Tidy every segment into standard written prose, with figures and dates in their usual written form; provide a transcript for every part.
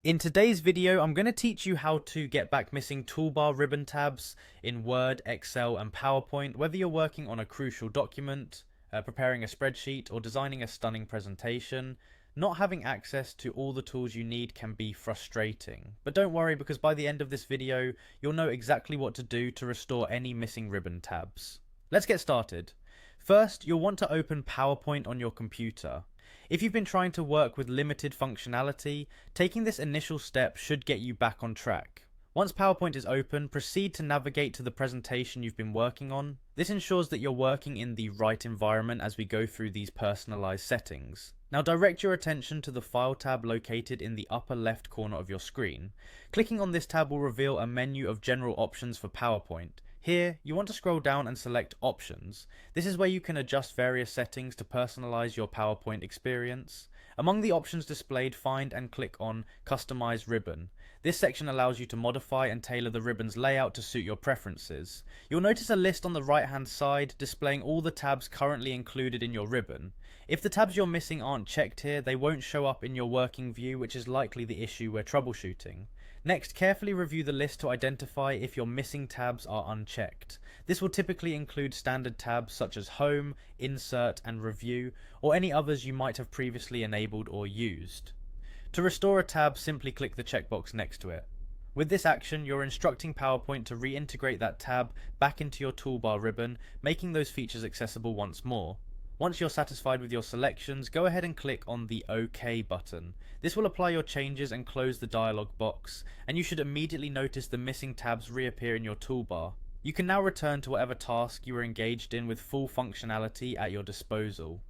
In today's video, I'm going to teach you how to get back missing toolbar ribbon tabs in Word, Excel, and PowerPoint, whether you're working on a crucial document, preparing a spreadsheet, or designing a stunning presentation. Not having access to all the tools you need can be frustrating, but don't worry because by the end of this video, you'll know exactly what to do to restore any missing ribbon tabs. Let's get started. First, you'll want to open PowerPoint on your computer. If you've been trying to work with limited functionality, taking this initial step should get you back on track. Once PowerPoint is open, proceed to navigate to the presentation you've been working on. This ensures that you're working in the right environment as we go through these personalized settings. Now direct your attention to the File tab located in the upper left corner of your screen. Clicking on this tab will reveal a menu of general options for PowerPoint. Here, you want to scroll down and select Options. This is where you can adjust various settings to personalize your PowerPoint experience. Among the options displayed, find and click on Customize Ribbon. This section allows you to modify and tailor the ribbon's layout to suit your preferences. You'll notice a list on the right-hand side displaying all the tabs currently included in your ribbon. If the tabs you're missing aren't checked here, they won't show up in your working view, which is likely the issue we're troubleshooting. Next, carefully review the list to identify if your missing tabs are unchecked. This will typically include standard tabs such as Home, Insert, and Review, or any others you might have previously enabled or used. To restore a tab, simply click the checkbox next to it. With this action, you're instructing PowerPoint to reintegrate that tab back into your toolbar ribbon, making those features accessible once more. Once you're satisfied with your selections, go ahead and click on the OK button. This will apply your changes and close the dialog box, and you should immediately notice the missing tabs reappear in your toolbar. You can now return to whatever task you were engaged in with full functionality at your disposal.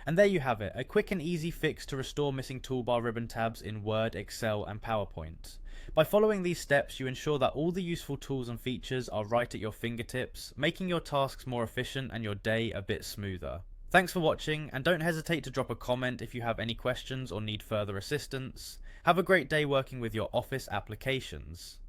And there you have it, a quick and easy fix to restore missing toolbar ribbon tabs in Word, Excel, and PowerPoint. By following these steps, you ensure that all the useful tools and features are right at your fingertips, making your tasks more efficient and your day a bit smoother. Thanks for watching, and don't hesitate to drop a comment if you have any questions or need further assistance. Have a great day working with your Office applications.